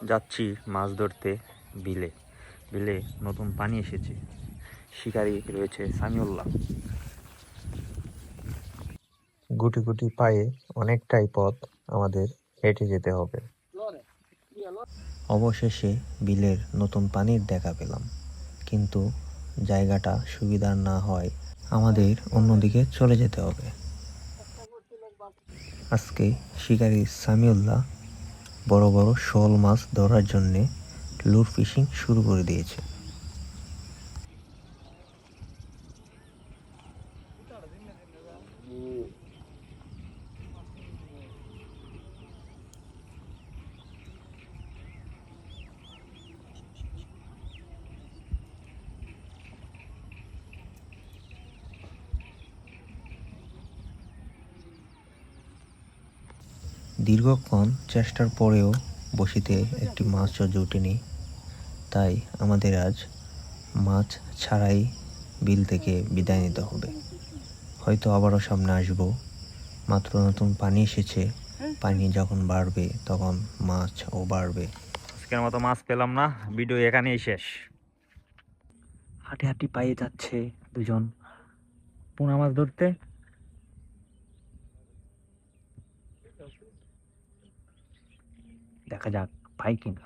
যাচ্ছি মাছ ধরতে বিলে। বিলে নতুন পানি এসেছে, শিকারি রয়েছে সামিউল্লাহ। গুটি গুটি পায়ে অনেকটাই পথ আমাদের হেঁটে যেতে হবে। অবশেষে বিলের নতুন পানির দেখা পেলাম, কিন্তু জায়গাটা সুবিধার না হয় আমাদের অন্যদিকে চলে যেতে হবে। আজকে শিকারি সামিউল্লাহ বড় বড় শোল মাছ ধরার জন্যে লুর ফিশিং শুরু করে দিয়েছে। দীর্ঘক্ষণ চেষ্টার পরেও বসিতে একটি মাছও জুটেনি, তাই আমাদের আজ মাছ ছাড়াই বিল থেকে বিদায় নিতে হবে। হয়তো আবারও সামনে আসবো। মাত্র নতুন পানি এসেছে, পানি যখন বাড়বে তখন মাছও বাড়বে। আজকের মতো মাছ পেলাম না, ভিডিও এখানেই শেষ। হাঁটি হাঁটি পায়ে যাচ্ছে দুজন পোনা মাছ ধরতে। দেখা যাক পাই কিনা।